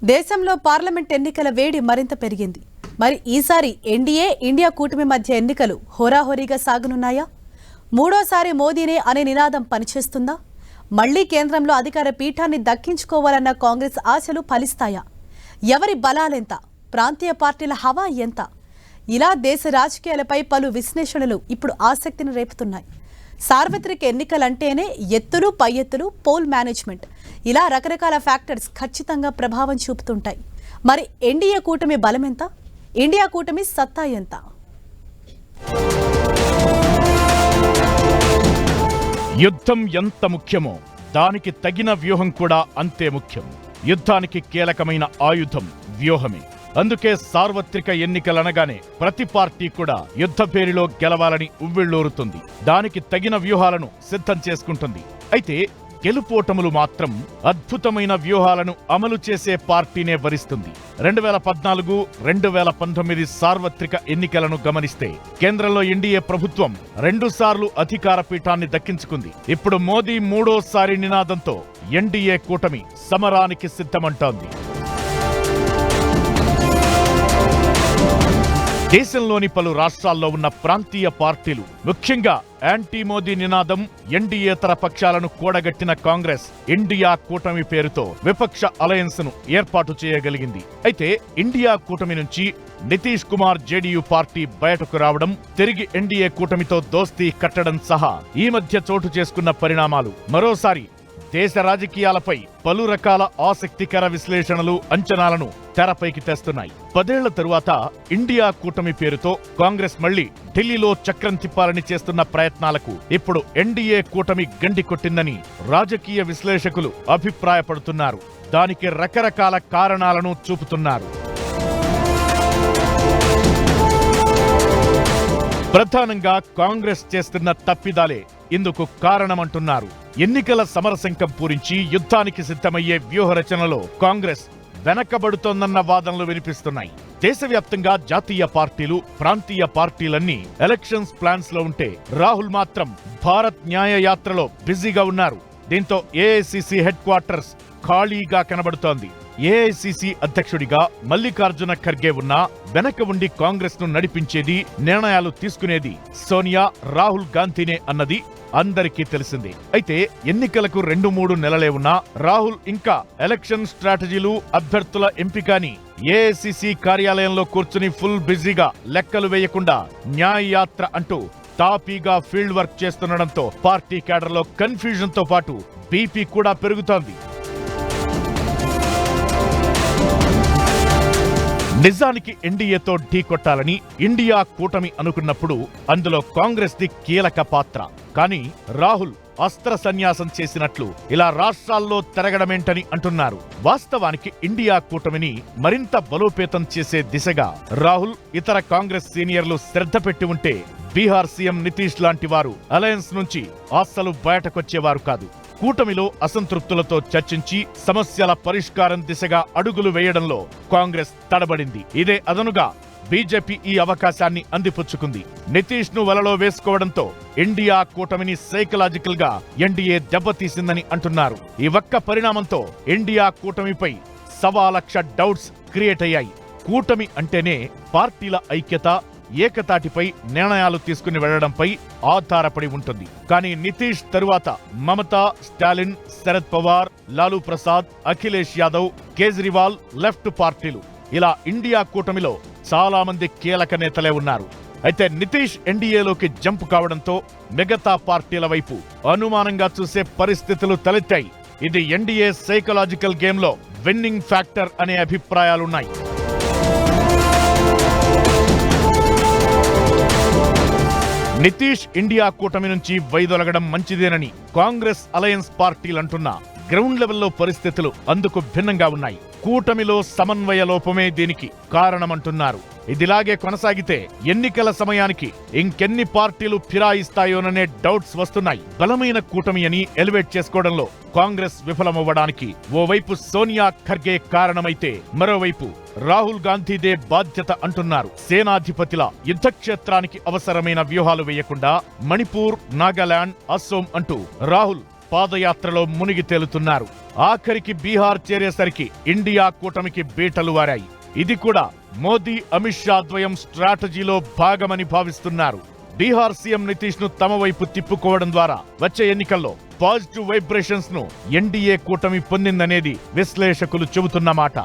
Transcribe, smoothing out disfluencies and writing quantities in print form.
దేశంలో పార్లమెంట్ ఎన్నికల వేడి మరింత పెరిగింది. మరి ఈసారి ఎన్డీఏ ఇండియా కూటమి మధ్య ఎన్నికలు హోరాహోరీగా సాగనున్నాయా? మూడోసారి మోదీనే అనే నినాదం పనిచేస్తుందా? మళ్లీ కేంద్రంలో అధికార పీఠాన్ని దక్కించుకోవాలన్న కాంగ్రెస్ ఆశలు ఫలిస్తాయా? ఎవరి బలాలెంత? ప్రాంతీయ పార్టీల హవా ఎంత? ఇలా దేశ రాజకీయాలపై పలు విశ్లేషణలు ఇప్పుడు ఆసక్తిని రేపుతున్నాయి. సార్వత్రిక ఎన్నికలంటేనే ఎత్తులు పై ఎత్తులు, పోల్ మేనేజ్మెంట్, ఇలా రకరకాల ఫ్యాక్టర్స్ ఖచ్చితంగా ప్రభావం చూపుతుంటాయి. మరి ఎన్డీఏ కూటమి బలమెంత? ఇండియా కూటమి సత్తా ఎంత? యుద్ధం ఎంత ముఖ్యమో దానికి తగిన వ్యూహం కూడా అంతే ముఖ్యం. యుద్ధానికి కీలకమైన ఆయుధం వ్యూహమే. అందుకే సార్వత్రిక ఎన్నికలనగానే ప్రతి పార్టీ కూడా యుద్ధ పేరులో గెలవాలని ఉవ్విళ్లూరుతుంది. దానికి తగిన వ్యూహాలను సిద్ధం చేసుకుంటుంది. అయితే గెలుపోటములు మాత్రం అద్భుతమైన వ్యూహాలను అమలు చేసే పార్టీనే వరిస్తుంది. 2014, 2019 సార్వత్రిక ఎన్నికలను గమనిస్తే కేంద్రంలో ఎన్డీఏ ప్రభుత్వం 2 సార్లు అధికార పీఠాన్ని దక్కించుకుంది. ఇప్పుడు మోదీ మూడోసారి నినాదంతో ఎన్డీఏ కూటమి సమరానికి సిద్ధమంటోంది. దేశంలోని పలు రాష్ట్రాల్లో ఉన్న ప్రాంతీయ పార్టీలు, ముఖ్యంగా యాంటీ మోదీ నినాదం ఎన్డీయేతర పక్షాలను కూడగట్టిన కాంగ్రెస్ ఇండియా కూటమి పేరుతో విపక్ష అలయన్స్ ను ఏర్పాటు చేయగలిగింది. అయితే ఇండియా కూటమి నుంచి నితీష్ కుమార్ జేడీయూ పార్టీ బయటకు రావడం, తిరిగి ఎన్డీఏ కూటమితో దోస్తీ కట్టడం సహా ఈ మధ్య చోటు చేసుకున్న పరిణామాలు మరోసారి దేశ రాజకీయాలపై పలు రకాల ఆసక్తికర విశ్లేషణలు, అంచనాలను తెరపైకి తెస్తున్నాయి. 10 ఏళ్ల తరువాత ఇండియా కూటమి పేరుతో కాంగ్రెస్ మళ్లీ ఢిల్లీలో చక్రం తిప్పాలని చేస్తున్న ప్రయత్నాలకు ఇప్పుడు ఎన్డీఏ కూటమి గండి కొట్టిందని రాజకీయ విశ్లేషకులు అభిప్రాయపడుతున్నారు. దానికి రకరకాల కారణాలను చూపుతున్నారు. ప్రధానంగా కాంగ్రెస్ చేస్తున్న తప్పిదాలే ఇందుకు కారణమంటున్నారు. ఎన్నికల సమరశంఖం పూరించి యుద్ధానికి సిద్ధమయ్యే వ్యూహరచనలో కాంగ్రెస్ వెనకబడుతోందన్న వాదనలు వినిపిస్తున్నాయి. దేశవ్యాప్తంగా జాతీయ పార్టీలు, ప్రాంతీయ పార్టీలన్నీ ఎలక్షన్స్ ప్లాన్స్ లో ఉంటే రాహుల్ మాత్రం భారత్ న్యాయ యాత్రలో బిజీగా ఉన్నారు. దీంతో ఏఐసీసీ హెడ్ క్వార్టర్స్ ఖాళీగా కనబడుతోంది. ఏఐసీసీ అధ్యక్షుడిగా మల్లికార్జున ఖర్గే ఉన్నా వెనక ఉండి కాంగ్రెస్ ను నడిపించేది, నిర్ణయాలు తీసుకునేది సోనియా, రాహుల్ గాంధీనే అన్నది అందరికీ తెలిసిందే. అయితే ఎన్నికలకు 2-3 నెలలే ఉన్నా రాహుల్ ఇంకా ఎలక్షన్ స్ట్రాటజీలు, అభ్యర్థుల ఎంపికని ఏఐసీసీ కార్యాలయంలో కూర్చుని ఫుల్ బిజీగా లెక్కలు వేయకుండా న్యాయ యాత్ర అంటూ తాపీగా ఫీల్డ్ వర్క్ చేస్తుండడంతో పార్టీ క్యాడర్లో కన్ఫ్యూజన్ తో పాటు బీపీ కూడా పెరుగుతోంది. నిజానికి ఎన్డీఏతో ఢీ కొట్టాలని ఇండియా కూటమి అనుకున్నప్పుడు అందులో కాంగ్రెస్ ది కీలక పాత్ర. కానీ రాహుల్ అస్త్ర సన్యాసం చేసినట్లు ఇలా రాష్ట్రాల్లో తిరగడమేంటని అంటున్నారు. వాస్తవానికి ఇండియా కూటమిని మరింత బలోపేతం చేసే దిశగా రాహుల్, ఇతర కాంగ్రెస్ సీనియర్లు శ్రద్ధ పెట్టి ఉంటే బీహార్ సీఎం నితీష్ లాంటి వారు అలయన్స్ నుంచి అస్సలు బయటకొచ్చేవారు కాదు. కూటమిలో అసంతృప్తులతో చర్చించి సమస్యల పరిష్కారం దిశగా అడుగులు వేయడంలో కాంగ్రెస్ తడబడింది. ఇదే అదనుగా బీజేపీ ఈ అవకాశాన్ని అందిపుచ్చుకుంది. నితీష్ ను వలలో వేసుకోవడంతో ఇండియా కూటమిని సైకలాజికల్ గా ఎన్డీఏ దెబ్బతీసిందని అంటున్నారు. ఈ ఒక్క పరిణామంతో ఇండియా కూటమిపై 1,00,000 డౌట్స్ క్రియేట్ అయ్యాయి. కూటమి అంటేనే పార్టీల ఐక్యత, ఏకతాటిపై నిర్ణయాలు తీసుకుని వెళ్లడంపై ఆధారపడి ఉంటుంది. కానీ నితీష్ తరువాత మమతా, స్టాలిన్, శరద్ పవార్, లాలూ ప్రసాద్, అఖిలేష్ యాదవ్, కేజ్రీవాల్, లెఫ్ట్ పార్టీలు, ఇలా ఇండియా కూటమిలో చాలా మంది కీలక నేతలే ఉన్నారు. అయితే నితీష్ ఎన్డీఏలోకి జంప్ కావడంతో మిగతా పార్టీల వైపు అనుమానంగా చూసే పరిస్థితులు తలెత్తాయి. ఇది ఎన్డీఏ సైకలాజికల్ గేమ్ లో విన్నింగ్ ఫ్యాక్టర్ అనే అభిప్రాయాలున్నాయి. నితీష్ ఇండియా కూటమి నుంచి వైదొలగడం మంచిదేనని కాంగ్రెస్ అలయన్స్ పార్టీలంటున్నా గ్రౌండ్ లెవెల్లో పరిస్థితులు అందుకు భిన్నంగా ఉన్నాయి. కూటమిలో సమన్వయ లోపమే దీనికి కారణమంటున్నారు. ఇదిలాగే కొనసాగితే ఎన్నికల సమయానికి ఇంకెన్ని పార్టీలు ఫిరాయిస్తాయోననే డౌట్స్ వస్తున్నాయి. బలమైన కూటమి అని ఎలివేట్ చేసుకోవడంలో కాంగ్రెస్ విఫలమవ్వడానికి ఓవైపు సోనియా, ఖర్గే కారణమైతే మరోవైపు రాహుల్ గాంధీదే బాధ్యత అంటున్నారు. సేనాధిపతిలా యుద్ధక్షేత్రానికి అవసరమైన వ్యూహాలు వేయకుండా మణిపూర్, నాగాలాండ్, అస్సోం అంటూ రాహుల్ పాదయాత్రలో మునిగి తేలుతున్నారు. ఆఖరికి బీహార్ చేరేసరికి ఇండియా కూటమికి బీటలు వారాయి. ఇది కూడా మోదీ అమిత్ షా ద్వయం స్ట్రాటజీలో భాగమని భావిస్తున్నారు. బీహార్ సీఎం నితీష్ ను తమ వైపు తిప్పుకోవడం ద్వారా వచ్చే ఎన్నికల్లో పాజిటివ్ వైబ్రేషన్స్ ను ఎన్డీఏ కూటమి పొందిందనేది విశ్లేషకులు చెబుతున్న మాట.